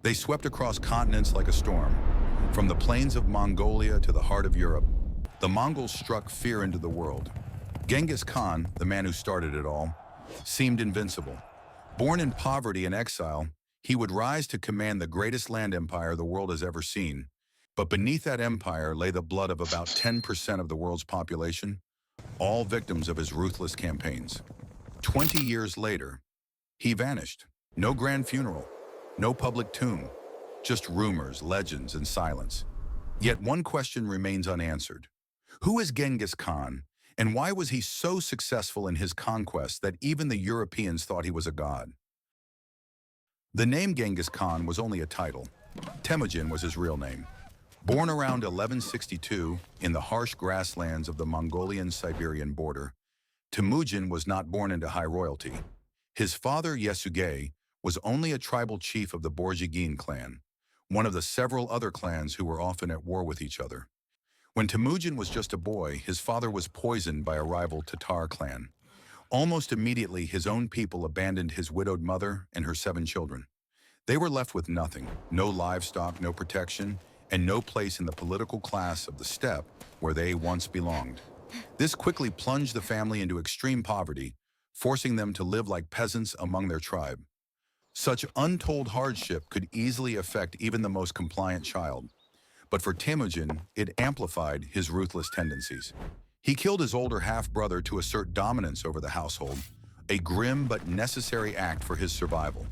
They swept across continents like a storm. From the plains of Mongolia to the heart of Europe, the Mongols struck fear into the world. Genghis Khan, the man who started it all, seemed invincible. Born in poverty and exile, he would rise to command the greatest land empire the world has ever seen. But beneath that empire lay the blood of about 10% of the world's population, all victims of his ruthless campaigns. 20 years later, he vanished. No grand funeral, no public tomb, just rumors, legends, and silence. Yet one question remains unanswered. Who is Genghis Khan, and why was he so successful in his conquests that even the Europeans thought he was a god? The name Genghis Khan was only a title. Temujin was his real name. Born around 1162 in the harsh grasslands of the Mongolian-Siberian border, Temujin was not born into high royalty. His father, Yesugei, was only a tribal chief of the Borjigin clan, one of the several other clans who were often at war with each other. When Temujin was just a boy, his father was poisoned by a rival Tatar clan. Almost immediately, his own people abandoned his widowed mother and her 7 children. They were left with nothing, no livestock, no protection, and no place in the political class of the steppe where they once belonged. This quickly plunged the family into extreme poverty, forcing them to live like peasants among their tribe. Such untold hardship could easily affect even the most compliant child. But for Temujin, it amplified his ruthless tendencies. He killed his older half-brother to assert dominance over the household, a grim but necessary act for his survival.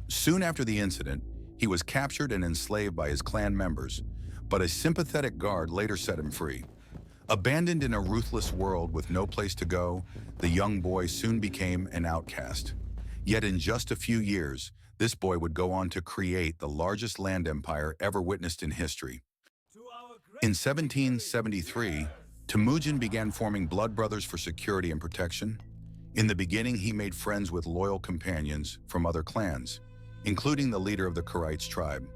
Soon after the incident, he was captured and enslaved by his clan members, but a sympathetic guard later set him free. Abandoned in a ruthless world with no place to go, the young boy soon became an outcast. Yet in just a few years, this boy would go on to create the largest land empire ever witnessed in history. In 1773, Temujin began forming blood brothers for security and protection. In the beginning, he made friends with loyal companions from other clans, including the leader of the Karaites tribe.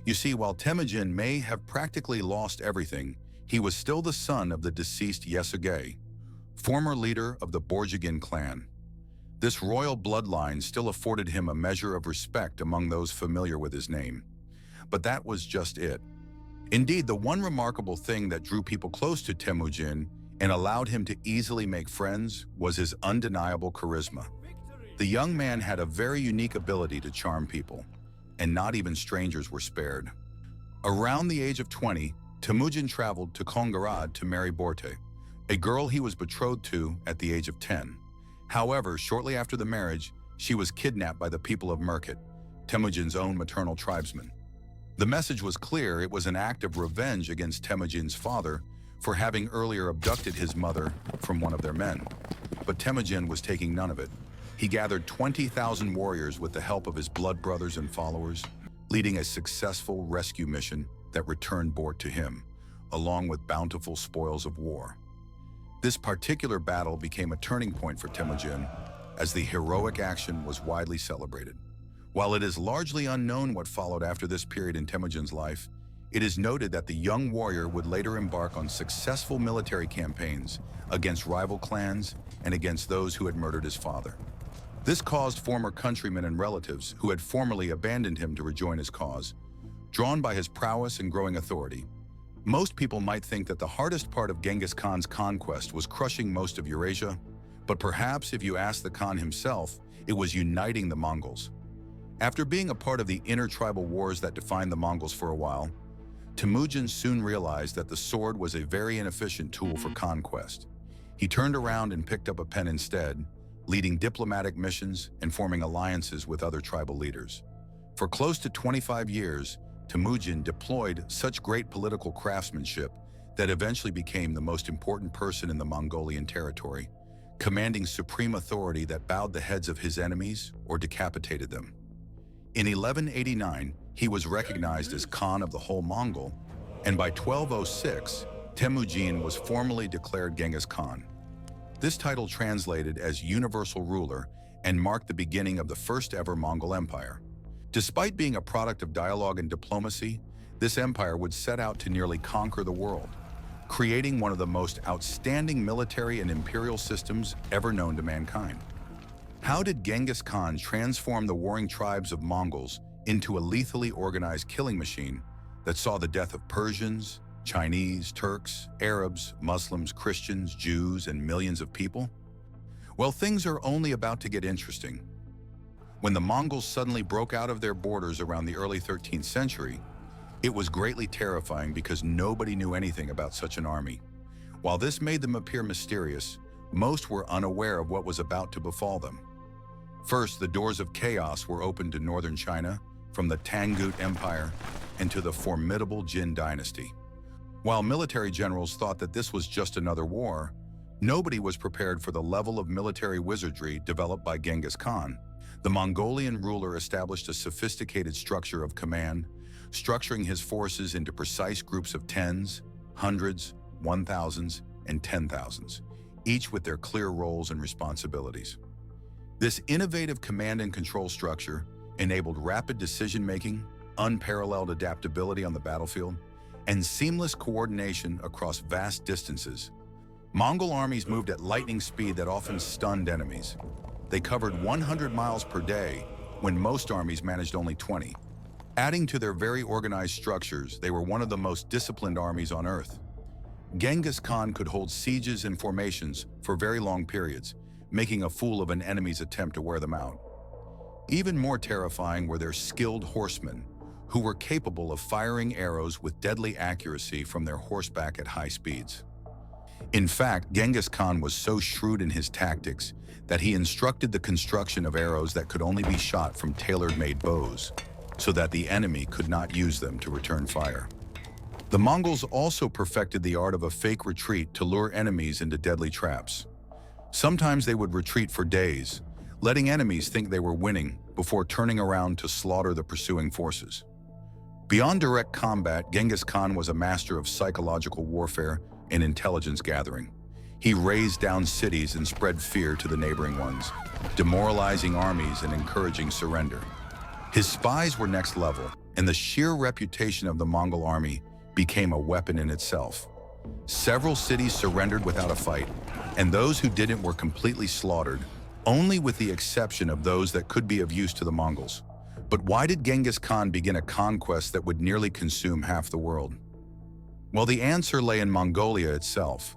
You see, while Temujin may have practically lost everything, he was still the son of the deceased Yesugei, former leader of the Borjigin clan. This royal bloodline still afforded him a measure of respect among those familiar with his name. But that was just it. Indeed, the one remarkable thing that drew people close to Temujin and allowed him to easily make friends was his undeniable charisma. The young man had a very unique ability to charm people, and not even strangers were spared. Around the age of 20, Temujin traveled to Kongarad to marry Borte, a girl he was betrothed to at the age of 10. However, shortly after the marriage, she was kidnapped by the people of Merkit, Temujin's own maternal tribesmen. The message was clear: it was an act of revenge against Temujin's father for having earlier abducted his mother from one of their men. But Temujin was taking none of it. He gathered 20,000 warriors with the help of his blood brothers and followers, leading a successful rescue mission that returned Bort to him, along with bountiful spoils of war. This particular battle became a turning point for Temujin, as the heroic action was widely celebrated. While it is largely unknown what followed after this period in Temujin's life, it is noted that the young warrior would later embark on successful military campaigns against rival clans and against those who had murdered his father. This caused former countrymen and relatives who had formerly abandoned him to rejoin his cause, drawn by his prowess and growing authority. Most people might think that the hardest part of Genghis Khan's conquest was crushing most of Eurasia, but perhaps if you ask the Khan himself, it was uniting the Mongols. After being a part of the intertribal wars that defined the Mongols for a while, Temujin soon realized that the sword was a very inefficient tool for conquest. He turned around and picked up a pen instead, leading diplomatic missions and forming alliances with other tribal leaders. For close to 25 years, Temujin deployed such great political craftsmanship that eventually became the most important person in the Mongolian territory, commanding supreme authority that bowed the heads of his enemies or decapitated them. In 1189, he was recognized as Khan of the whole Mongol, and by 1206, Temujin was formally declared Genghis Khan. This title translated as universal ruler and marked the beginning of the first ever Mongol Empire. Despite being a product of dialogue and diplomacy, this empire would set out to nearly conquer the world, creating one of the most outstanding military and imperial systems ever known to mankind. How did Genghis Khan transform the warring tribes of Mongols into a lethally organized killing machine that saw the death of Persians, Chinese, Turks, Arabs, Muslims, Christians, Jews, and millions of people? Well, things are only about to get interesting. When the Mongols suddenly broke out of their borders around the early 13th century, it was greatly terrifying because nobody knew anything about such an army. While this made them appear mysterious, most were unaware of what was about to befall them. First, the doors of chaos were opened to northern China, from the Tangut Empire and to the formidable Jin dynasty. While military generals thought that this was just another war, nobody was prepared for the level of military wizardry developed by Genghis Khan. The Mongolian ruler established a sophisticated structure of command, structuring his forces into precise groups of tens, hundreds, 1,000s, and 10,000s, each with their clear roles and responsibilities. This innovative command and control structure enabled rapid decision-making, unparalleled adaptability on the battlefield, and seamless coordination across vast distances. Mongol armies moved at lightning speed that often stunned enemies. They covered 100 miles per day when most armies managed only 20. Adding to their very organized structures, they were one of the most disciplined armies on Earth. Genghis Khan could hold sieges and formations for very long periods, making a fool of an enemy's attempt to wear them out. Even more terrifying were their skilled horsemen, who were capable of firing arrows with deadly accuracy from their horseback at high speeds. In fact, Genghis Khan was so shrewd in his tactics that he instructed the construction of arrows that could only be shot from tailor-made bows, so that the enemy could not use them to return fire. The Mongols also perfected the art of a fake retreat to lure enemies into deadly traps. Sometimes they would retreat for days, letting enemies think they were winning before turning around to slaughter the pursuing forces. Beyond direct combat, Genghis Khan was a master of psychological warfare and intelligence gathering. He razed down cities and spread fear to the neighboring ones, demoralizing armies and encouraging surrender. His spies were next level, and the sheer reputation of the Mongol army became a weapon in itself. Several cities surrendered without a fight, and those who didn't were completely slaughtered, only with the exception of those that could be of use to the Mongols. But why did Genghis Khan begin a conquest that would nearly consume half the world? Well, the answer lay in Mongolia itself.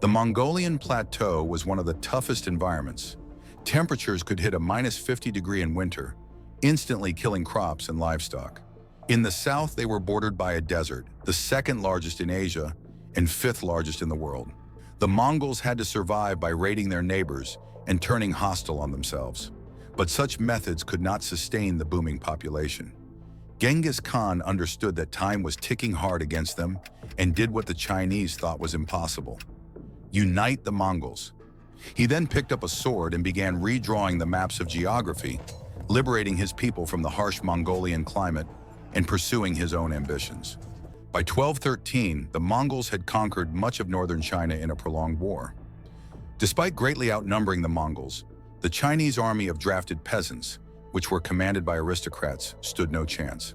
The Mongolian plateau was one of the toughest environments. Temperatures could hit a -50 in winter, instantly killing crops and livestock. In the south, they were bordered by a desert, the second largest in Asia and fifth largest in the world. The Mongols had to survive by raiding their neighbors and turning hostile on themselves. But such methods could not sustain the booming population. Genghis Khan understood that time was ticking hard against them and did what the Chinese thought was impossible: unite the Mongols. He then picked up a sword and began redrawing the maps of geography, liberating his people from the harsh Mongolian climate and pursuing his own ambitions. By 1213, the Mongols had conquered much of northern China in a prolonged war. Despite greatly outnumbering the Mongols, the Chinese army of drafted peasants, which were commanded by aristocrats, stood no chance.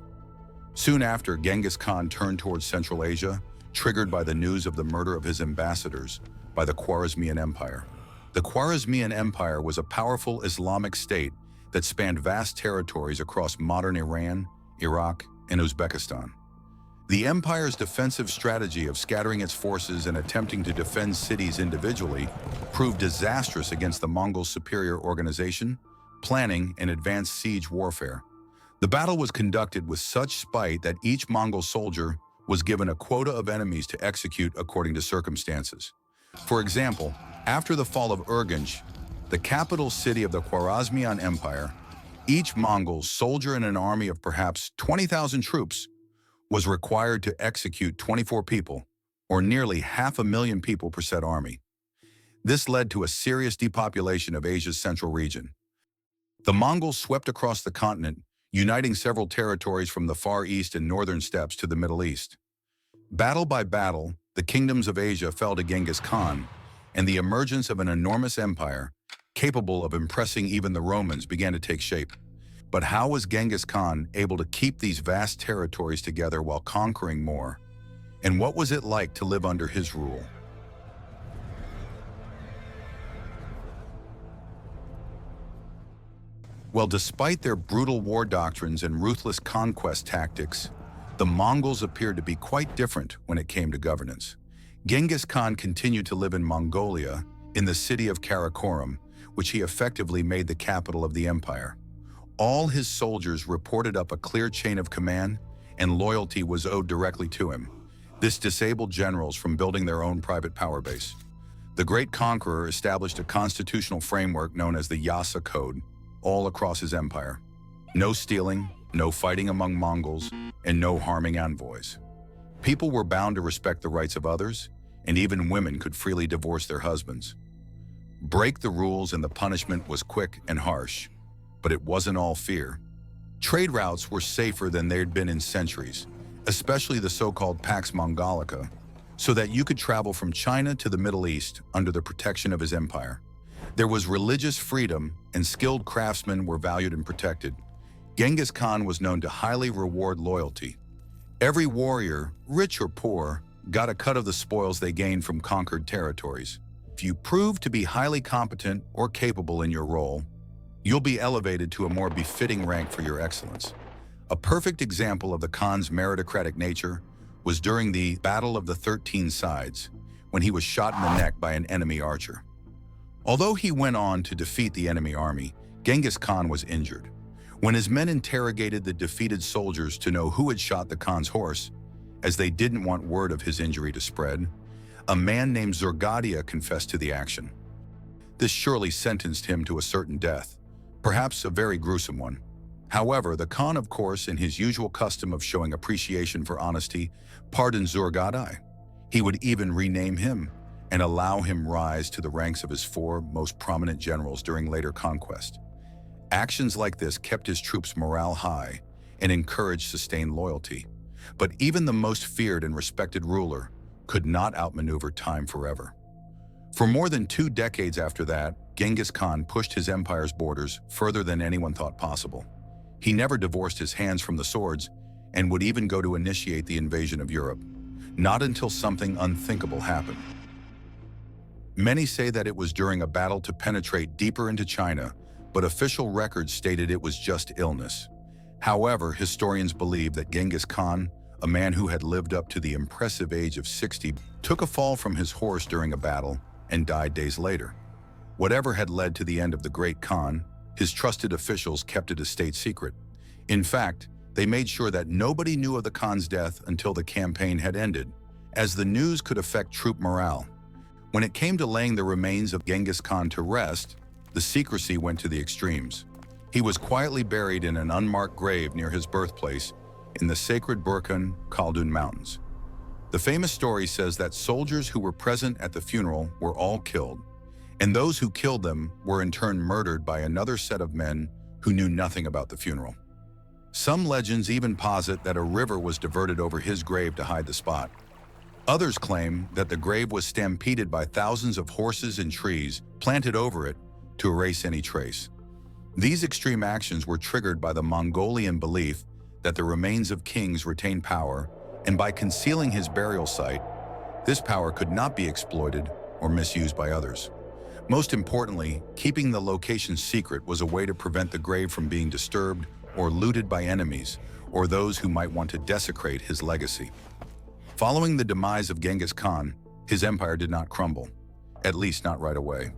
Soon after, Genghis Khan turned towards Central Asia, triggered by the news of the murder of his ambassadors by the Khwarezmian Empire. The Khwarezmian Empire was a powerful Islamic state that spanned vast territories across modern Iran, Iraq, and Uzbekistan. The empire's defensive strategy of scattering its forces and attempting to defend cities individually proved disastrous against the Mongols' superior organization, planning, and advanced siege warfare. The battle was conducted with such spite that each Mongol soldier was given a quota of enemies to execute according to circumstances. For example, after the fall of Urgench, the capital city of the Khwarezmian Empire, each Mongol soldier in an army of perhaps 20,000 troops was required to execute 24 people, or nearly 500,000 people per said army. This led to a serious depopulation of Asia's central region. The Mongols swept across the continent, uniting several territories from the Far East and northern steppes to the Middle East. Battle by battle, the kingdoms of Asia fell to Genghis Khan, and the emergence of an enormous empire, capable of impressing even the Romans, began to take shape. But how was Genghis Khan able to keep these vast territories together while conquering more? And what was it like to live under his rule? Well, despite their brutal war doctrines and ruthless conquest tactics, the Mongols appeared to be quite different when it came to governance. Genghis Khan continued to live in Mongolia, in the city of Karakorum, which he effectively made the capital of the empire. All his soldiers reported up a clear chain of command, and loyalty was owed directly to him. This disabled generals from building their own private power base. The great conqueror established a constitutional framework known as the Yasa Code, all across his empire. No stealing, no fighting among Mongols, and no harming envoys. People were bound to respect the rights of others, and even women could freely divorce their husbands. Break the rules and the punishment was quick and harsh, but it wasn't all fear. Trade routes were safer than they'd been in centuries, especially the so-called Pax Mongolica, so that you could travel from China to the Middle East under the protection of his empire. There was religious freedom, and skilled craftsmen were valued and protected. Genghis Khan was known to highly reward loyalty. Every warrior, rich or poor, got a cut of the spoils they gained from conquered territories. If you prove to be highly competent or capable in your role, you'll be elevated to a more befitting rank for your excellence. A perfect example of the Khan's meritocratic nature was during the Battle of the 13 Sides, when he was shot in the neck by an enemy archer. Although he went on to defeat the enemy army, Genghis Khan was injured. When his men interrogated the defeated soldiers to know who had shot the Khan's horse, as they didn't want word of his injury to spread, a man named Zurgadia confessed to the action. This surely sentenced him to a certain death, perhaps a very gruesome one. However, the Khan, of course, in his usual custom of showing appreciation for honesty, pardoned Zurgadai. He would even rename him and allow him rise to the ranks of his 4 most prominent generals during later conquest. Actions like this kept his troops' morale high and encouraged sustained loyalty. But even the most feared and respected ruler could not outmaneuver time forever. For more than 2 decades after that, Genghis Khan pushed his empire's borders further than anyone thought possible. He never divorced his hands from the swords and would even go to initiate the invasion of Europe, not until something unthinkable happened. Many say that it was during a battle to penetrate deeper into China, but official records stated it was just illness. However, historians believe that Genghis Khan, a man who had lived up to the impressive age of 60, took a fall from his horse during a battle and died days later. Whatever had led to the end of the great Khan, his trusted officials kept it a state secret. In fact, they made sure that nobody knew of the Khan's death until the campaign had ended, as the news could affect troop morale. When it came to laying the remains of Genghis Khan to rest, the secrecy went to the extremes. He was quietly buried in an unmarked grave near his birthplace in the sacred Burkhan Khaldun Mountains. The famous story says that soldiers who were present at the funeral were all killed, and those who killed them were in turn murdered by another set of men who knew nothing about the funeral. Some legends even posit that a river was diverted over his grave to hide the spot. Others claim that the grave was stampeded by thousands of horses and trees planted over it to erase any trace. These extreme actions were triggered by the Mongolian belief that the remains of kings retain power, and by concealing his burial site, this power could not be exploited or misused by others. Most importantly, keeping the location secret was a way to prevent the grave from being disturbed or looted by enemies or those who might want to desecrate his legacy. Following the demise of Genghis Khan, his empire did not crumble, at least not right away.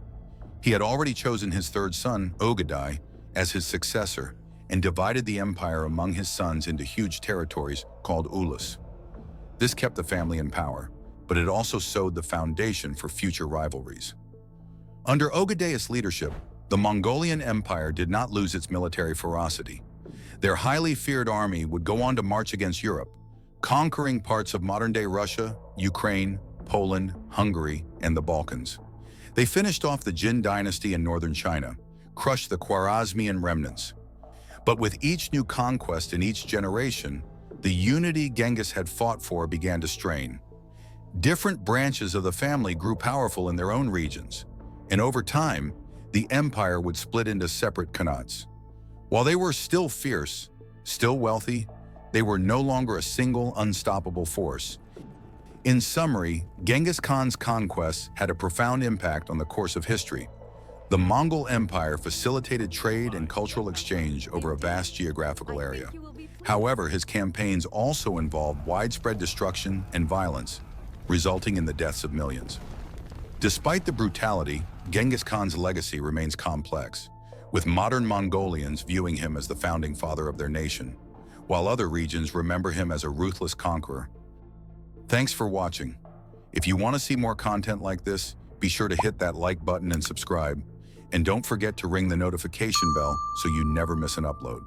He had already chosen his 3rd son, Ogadai, as his successor and divided the empire among his sons into huge territories called ulus. This kept the family in power, but it also sowed the foundation for future rivalries. Under Ogadai's leadership, the Mongolian Empire did not lose its military ferocity. Their highly feared army would go on to march against Europe, conquering parts of modern-day Russia, Ukraine, Poland, Hungary, and the Balkans. They finished off the Jin dynasty in northern China, crushed the Khwarezmian remnants. But with each new conquest in each generation, the unity Genghis had fought for began to strain. Different branches of the family grew powerful in their own regions, and over time, the empire would split into separate khanates. While they were still fierce, still wealthy, they were no longer a single, unstoppable force. In summary, Genghis Khan's conquests had a profound impact on the course of history. The Mongol Empire facilitated trade and cultural exchange over a vast geographical area. However, his campaigns also involved widespread destruction and violence, resulting in the deaths of millions. Despite the brutality, Genghis Khan's legacy remains complex, with modern Mongolians viewing him as the founding father of their nation, while other regions remember him as a ruthless conqueror. Thanks for watching. If you want to see more content like this, be sure to hit that like button and subscribe. And don't forget to ring the notification bell so you never miss an upload.